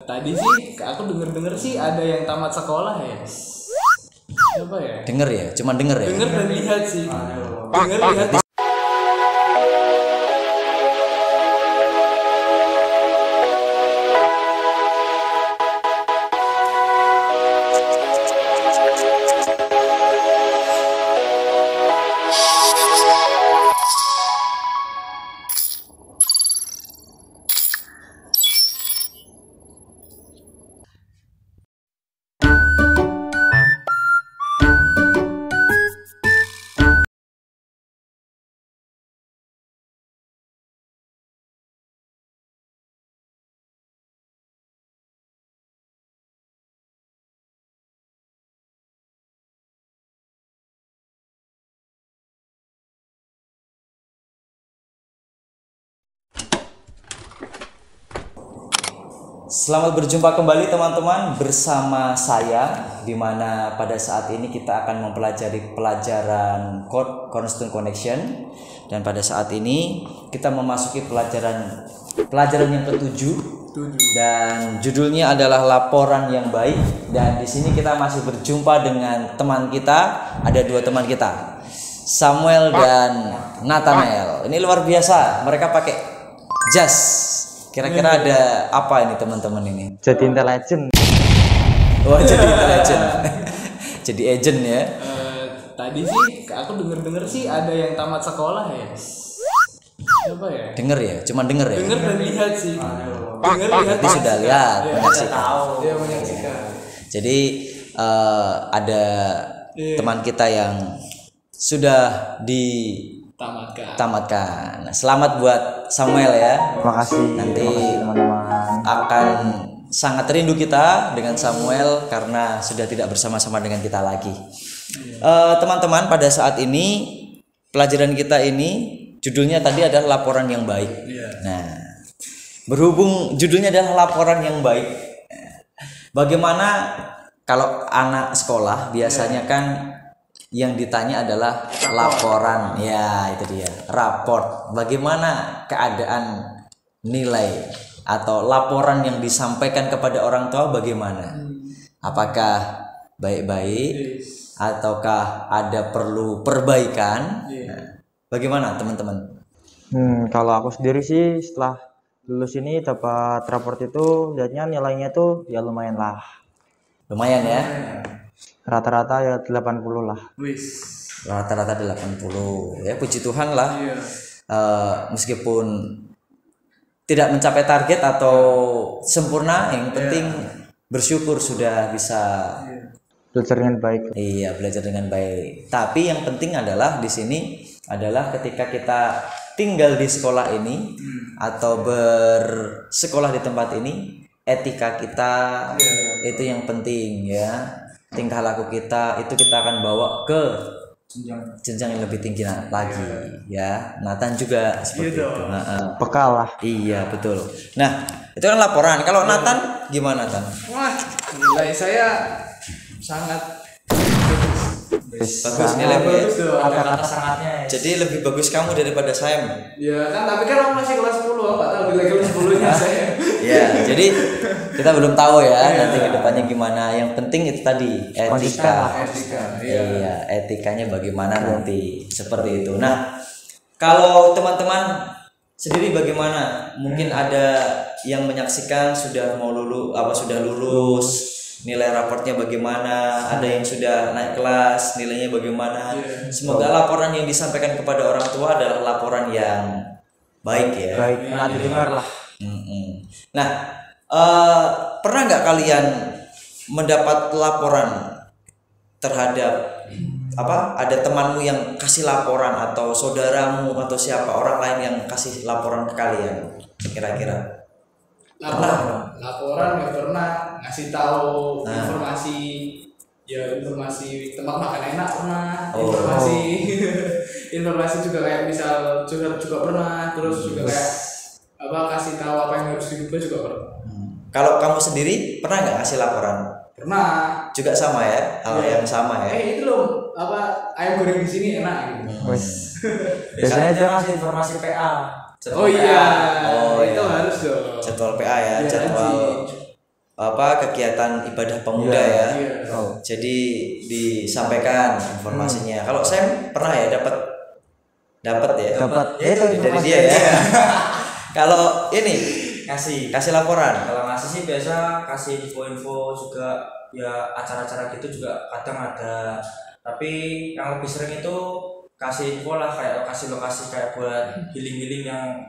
Tadi sih aku denger sih ada yang tamat sekolah ya. Siapa ya? Denger ya, cuman denger ya. Denger dan lihat sih. Denger lihat. Selamat berjumpa kembali teman-teman bersama saya, di mana pada saat ini kita akan mempelajari pelajaran Code Cornerstone Connection, dan pada saat ini kita memasuki pelajaran yang ketujuh, dan judulnya adalah laporan yang baik. Dan di sini kita masih berjumpa dengan teman kita, ada dua teman kita, Samuel dan Nathanael. Ini luar biasa, mereka pakai jas. Kira-kira ada apa ini teman-teman ini? Jadi intelijen. Wah, jadi intelijen. Jadi agent ya. Tadi sih aku denger sih ada yang tamat sekolah ya. Siapa ya? Denger ya, cuman denger ya. Denger dan lihat sih. Denger lihat. Tapi sudah lihat, menyaksikan. Dia menyaksikan. Jadi ada teman kita yang sudah tamatkan. Nah, selamat buat Samuel ya. Terima kasih. Nanti teman-teman akan sangat rindu kita dengan Samuel karena sudah tidak bersama-sama dengan kita lagi. Teman-teman, pada saat ini pelajaran kita ini judulnya tadi adalah laporan yang baik. Nah, berhubung judulnya adalah laporan yang baik, bagaimana kalau anak sekolah biasanya kan yang ditanya adalah laporan, ya itu dia, raport. Bagaimana keadaan nilai atau laporan yang disampaikan kepada orang tua bagaimana? Apakah baik-baik ataukah ada perlu perbaikan? Nah, bagaimana teman-teman? Kalau aku sendiri sih setelah lulus ini dapat raport itu lihatnya nilainya tuh ya lumayan lah. Lumayan ya. Rata-rata ya 80 lah. Rata-rata 80 ya, puji Tuhan lah. Meskipun tidak mencapai target atau sempurna, yang penting bersyukur sudah bisa Belajar dengan baik. Iya, belajar dengan baik. Tapi yang penting adalah di sini adalah ketika kita tinggal di sekolah ini atau bersekolah di tempat ini, etika kita itu yang penting ya. Tingkah laku kita itu kita akan bawa ke jenjang yang lebih tinggi lagi ya. Nathan juga seperti itu. Bekal lah. Iya, betul. Nah, itu kan laporan. Kalau Nathan gimana, Nathan? Wah, nilai saya sangat bagus, nilai bagus dong. Ada kata sangatnya. Jadi lebih bagus kamu daripada Sam. Ya kan, tapi kan aku masih kelas 10, aku nggak tahu nilai kelas 10-nya saya. Ya, jadi kita belum tahu ya nanti ke depannya gimana. Yang penting itu tadi etika. Iya, etikanya bagaimana nanti seperti itu. Nah, kalau teman-teman sendiri bagaimana? Mungkin ada yang menyaksikan sudah mau sudah lulus. Nilai raportnya bagaimana, ada yang sudah naik kelas, nilainya bagaimana. Semoga laporan yang disampaikan kepada orang tua adalah laporan yang baik ya. Baik, nanti dengar lah. Nah, pernah nggak kalian mendapat laporan terhadap ada temanmu yang kasih laporan, atau saudaramu atau siapa orang lain yang kasih laporan ke kalian kira-kira? Laporan nggak pernah, ngasih tahu informasi tempat makan enak pernah, informasi juga kayak misal curhat juga pernah, terus juga kayak kasih tahu apa yang harus diubah juga pernah. Kalau kamu sendiri pernah nggak ngasih laporan? Pernah. Juga sama ya, hal yang sama ya. Itu loh, ayam goreng di sini enak gitu. Biasanya dia ngasih informasi PA. Itu harus dong. Jadwal PA ya, jadwal kegiatan ibadah pemuda ya. Oh. Jadi disampaikan informasinya. Kalau saya pernah ya dapat ya. Dapat. Ya, itu dari dia ya. Kalau ini kasih laporan. Kalau ngasih sih biasa kasih info-info juga, ya acara-acara gitu juga kadang ada. Tapi yang lebih sering itu kasih info lah, kayak kasih lokasi kayak buat healing yang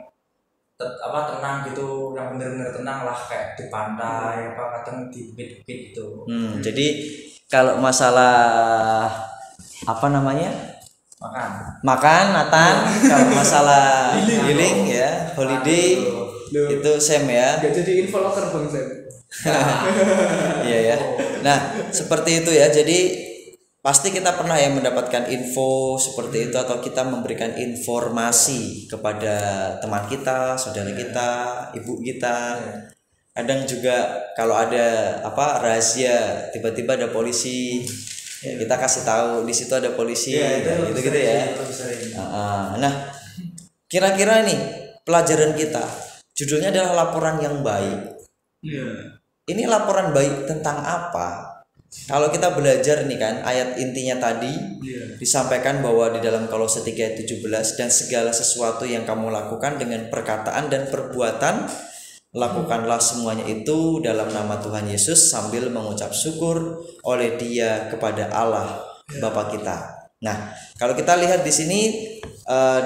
tenang gitu, yang bener-bener tenang lah, kayak di pantai kadang di bukit-bukit gitu. Jadi kalau masalah makan Nathan, kalau masalah healing ya holiday itu Sam ya. Gak jadi info locker Bang Sam. Iya ya. Nah seperti itu ya. Jadi pasti kita pernah ya mendapatkan info seperti itu, atau kita memberikan informasi kepada teman kita, saudara kita, ibu kita. Kadang juga kalau ada rahasia, tiba-tiba ada polisi, ya kita kasih tahu di situ ada polisi, gitu ya. Nah, kira-kira nih pelajaran kita judulnya adalah laporan yang baik. Ini laporan baik tentang apa? Kalau kita belajar nih kan, ayat intinya tadi disampaikan bahwa di dalam Kolose 3 ayat 17, dan segala sesuatu yang kamu lakukan dengan perkataan dan perbuatan, lakukanlah semuanya itu dalam nama Tuhan Yesus sambil mengucap syukur oleh Dia kepada Allah Bapa kita. Nah, kalau kita lihat di sini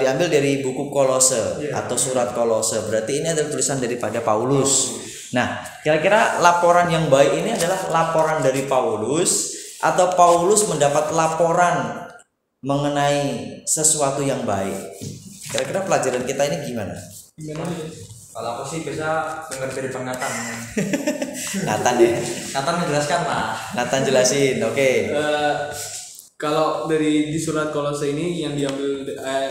diambil dari buku Kolose atau surat Kolose, berarti ini adalah tulisan daripada Paulus. Nah, kira-kira laporan yang baik ini adalah laporan dari Paulus, atau Paulus mendapat laporan mengenai sesuatu yang baik? Kira-kira pelajaran kita ini gimana? Kalau aku sih biasa dengar dari Bang Nathan. Nathan ya. Nathan menjelaskan lah. Nathan jelasin, oke. Kalau di surat Kolose ini yang diambil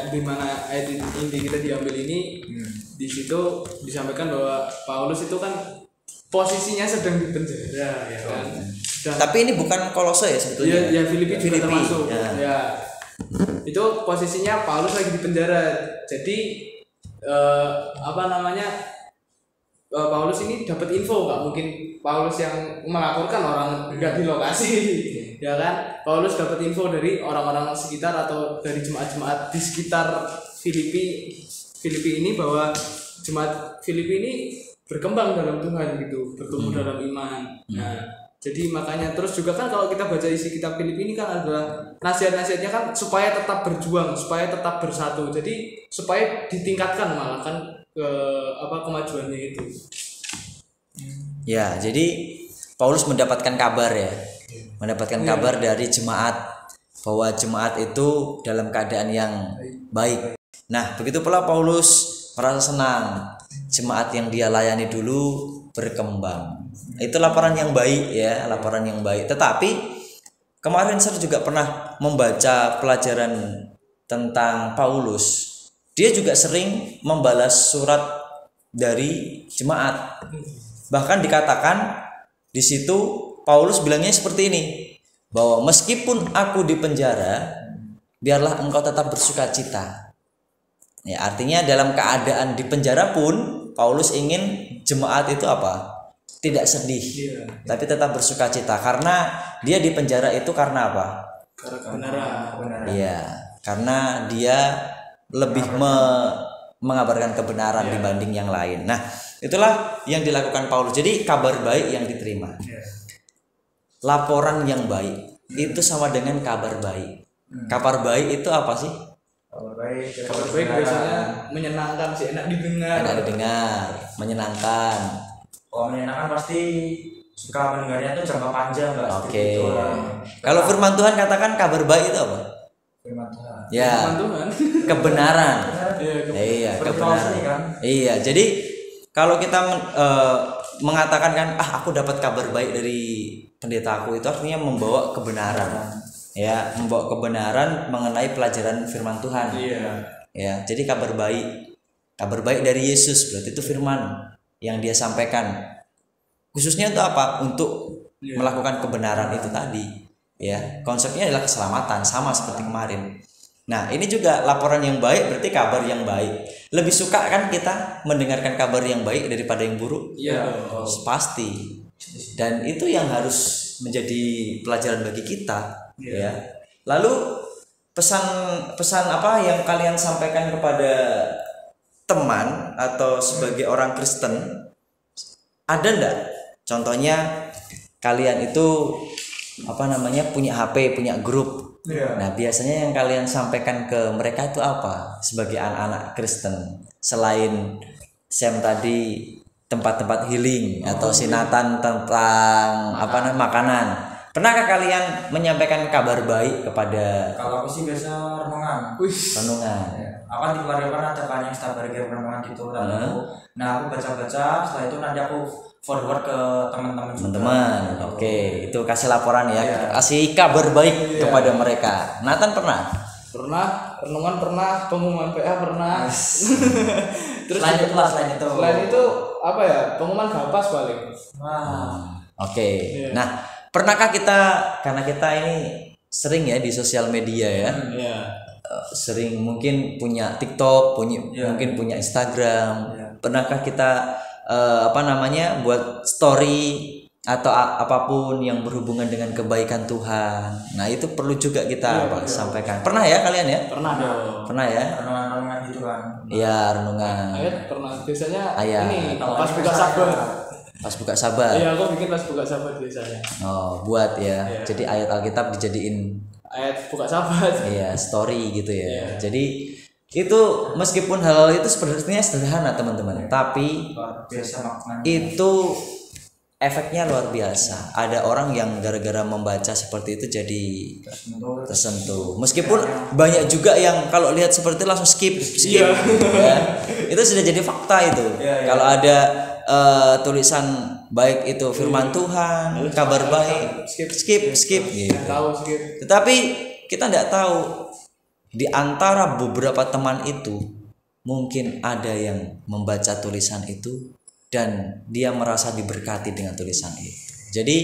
di mana ayat inti kita diambil ini, di situ disampaikan bahwa Paulus itu kan posisinya sedang di penjara, ya kan. Tapi ini bukan Kolose ya sebetulnya. Ya Filipi juga termasuk. Ya. Itu posisinya Paulus lagi di penjara. Jadi Paulus ini dapat info, nggak mungkin Paulus yang melaporkan, orang nggak di lokasi, ya kan? Paulus dapat info dari orang-orang sekitar atau dari jemaat-jemaat di sekitar Filipi ini, bahwa jemaat Filipi ini berkembang dalam Tuhan gitu, bertumbuh dalam iman. Nah, jadi makanya terus juga kan kalau kita baca isi kitab Filipi ini kan adalah nasihat-nasihatnya kan supaya tetap berjuang, supaya tetap bersatu. Jadi supaya ditingkatkan malah kan kemajuannya itu. Ya, jadi Paulus mendapatkan kabar ya. Mendapatkan kabar dari jemaat bahwa jemaat itu dalam keadaan yang baik. Nah, begitu pula Paulus merasa senang jemaat yang dia layani dulu berkembang. Itu laporan yang baik ya, laporan yang baik. Tetapi kemarin saya juga pernah membaca pelajaran tentang Paulus. Dia juga sering membalas surat dari jemaat. Bahkan dikatakan di situ Paulus bilangnya seperti ini, bahwa meskipun aku di penjara, biarlah engkau tetap bersukacita. Ya, artinya dalam keadaan di penjara pun Paulus ingin jemaat itu tidak sedih, tapi tetap bersukacita, karena dia di penjara itu karena apa? Kebenaran. Iya, karena dia lebih mengabarkan kebenaran dibanding yang lain. Nah, itulah yang dilakukan Paulus. Jadi kabar baik yang diterima. Laporan yang baik itu sama dengan kabar baik. Kabar baik itu apa sih? Kabar baik Biasanya menyenangkan sih, enak didengar. Enak didengar, menyenangkan. Oh, menyenangkan pasti suka mendengarnya itu jangka panjang lah. Oke. Kalau firman Tuhan katakan kabar baik itu apa? Firman Tuhan. Ya. Firman Tuhan. Kebenaran. Iya, kebenaran. kebenaran. Iya, jadi kalau kita mengatakan kan, aku dapat kabar baik dari pendetaku, itu artinya membawa kebenaran. Ya, membawa kebenaran mengenai pelajaran firman Tuhan. Iya. Ya, jadi kabar baik dari Yesus, berarti itu firman yang dia sampaikan. Khususnya untuk apa? Untuk melakukan kebenaran itu tadi. Ya, konsepnya adalah keselamatan, sama seperti kemarin. Nah, ini juga laporan yang baik, berarti kabar yang baik. Lebih suka kan kita mendengarkan kabar yang baik daripada yang buruk? Iya. Pasti. Dan itu yang harus menjadi pelajaran bagi kita, ya. Lalu pesan apa yang kalian sampaikan kepada teman atau sebagai orang Kristen, ada enggak? Contohnya kalian itu punya HP, punya grup. Nah, biasanya yang kalian sampaikan ke mereka itu apa sebagai anak-anak Kristen? Selain Sam tadi tempat-tempat healing atau sinatan tentang makanan. Pernahkah kalian menyampaikan kabar baik kepada? Kalau aku sih biasa renungan. Renungan. Aku kan di keluarga kan ada kan yang setiap hari renungan gitu. Nah aku baca-baca, setelah itu nanti aku forward ke teman-teman juga. Teman-teman, oke. Itu kasih laporan ya, kasih kabar baik kepada mereka. Nathan pernah? Pernah, renungan pernah, pengumuman PA pernah. Terus selain itu pengumuman gapas paling. Oke. Nah, pernahkah kita, karena kita ini sering ya di sosial media ya, sering mungkin punya TikTok, mungkin punya Instagram. Pernahkah kita buat story atau apapun yang berhubungan dengan kebaikan Tuhan? Nah, itu perlu juga kita sampaikan. Pernah ya kalian ya? Pernah dong. Pernah ya? renungan gitu kan. Iya, renungan. Ayat pernah. Biasanya Ayat. ini pas buka sabat. Pas buka sabat. Iya, aku bikin pas buka sabat biasanya. Oh, buat ya. Jadi ayat Alkitab dijadiin ayat buka sabat. Iya, story gitu ya. Jadi itu meskipun hal itu sebenarnya sederhana teman-teman, tapi Biasa maknanya. itu efeknya luar biasa. Ada orang yang gara-gara membaca seperti itu jadi tersentuh. Meskipun banyak juga yang kalau lihat seperti itu langsung skip. Ya. Itu sudah jadi fakta itu. Kalau ada tulisan baik itu firman Tuhan, kabar baik, skip gitu. Tetapi kita tidak tahu di antara beberapa teman itu mungkin ada yang membaca tulisan itu dan dia merasa diberkati dengan tulisan itu. Jadi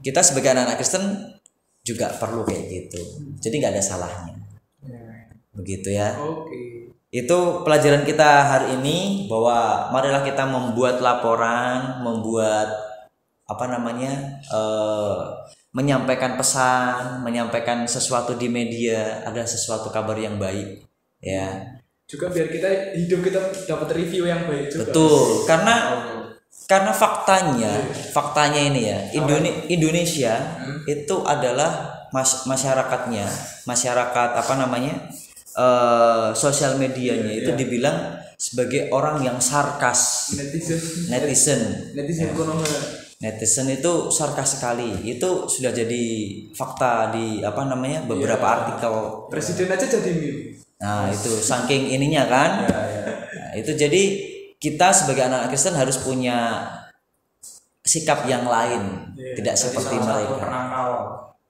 kita sebagai anak Kristen juga perlu kayak gitu. Jadi nggak ada salahnya. Begitu ya. Oke. Itu pelajaran kita hari ini, bahwa marilah kita membuat laporan, menyampaikan pesan, menyampaikan sesuatu di media, ada sesuatu kabar yang baik, ya. Juga biar hidup kita dapat review yang baik juga. Betul, karena faktanya ini ya, Indonesia itu adalah masyarakat sosial medianya itu dibilang sebagai orang yang sarkas, netizen itu sarkas sekali. Itu sudah jadi fakta di beberapa artikel. Presiden aja jadi meme. Nah, itu saking ininya kan. Nah, itu jadi kita sebagai anak Kristen harus punya sikap yang lain, tidak seperti mereka.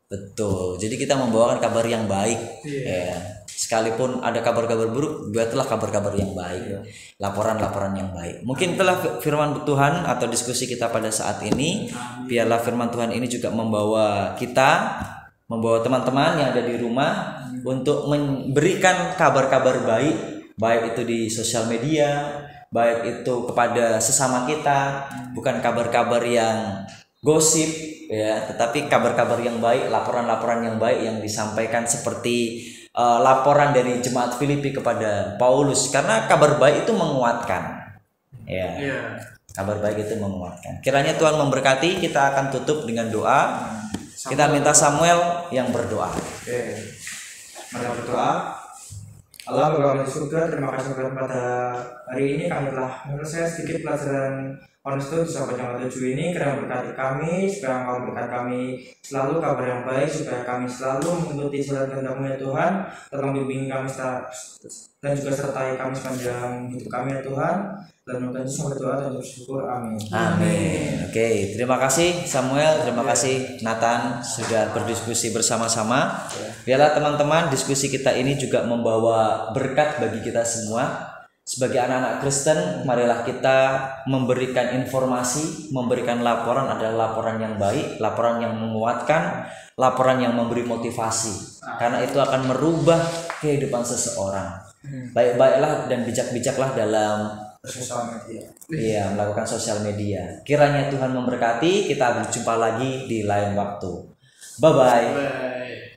Betul. Jadi kita membawakan kabar yang baik. Sekalipun ada kabar-kabar buruk, buatlah kabar-kabar yang baik, laporan-laporan yang baik. Mungkin telah firman Tuhan atau diskusi kita pada saat ini, biarlah firman Tuhan ini juga membawa teman-teman yang ada di rumah untuk memberikan kabar-kabar baik itu di sosial media, baik itu kepada sesama kita, bukan kabar-kabar yang gosip ya, tetapi kabar-kabar yang baik, laporan-laporan yang baik yang disampaikan seperti laporan dari jemaat Filipi kepada Paulus, karena kabar baik itu menguatkan. Kabar baik itu menguatkan. Kiranya Tuhan memberkati. Kita akan tutup dengan doa. Kita minta Samuel yang berdoa. Mari berdoa. Allah Bapa di surga, terima kasih pada hari ini kami telah menyelesaikan sedikit pelajaran Honestus Sahabat yang 7 ini. Kiranya berkati kami, supaya Engkau berkat kami selalu kabar yang baik, supaya kami selalu mengikuti jalan kehendak-Mu ya Tuhan. Tolong bimbing kami dan juga sertai kami sepanjang hidup kami ya Tuhan. Dan mengucapkan semua doa dan bersyukur. Amin. Amin. Oke, terima kasih Samuel, terima kasih Nathan sudah berdiskusi bersama-sama. Biarlah teman-teman, diskusi kita ini juga membawa berkat bagi kita semua. Sebagai anak-anak Kristen, marilah kita memberikan informasi, memberikan laporan adalah laporan yang baik, laporan yang menguatkan, laporan yang memberi motivasi. Karena itu akan merubah kehidupan seseorang. Baik-baiklah dan bijak-bijaklah dalam sosial media. Iya, melakukan sosial media. Kiranya Tuhan memberkati. Kita berjumpa lagi di lain waktu. Bye bye. Bye.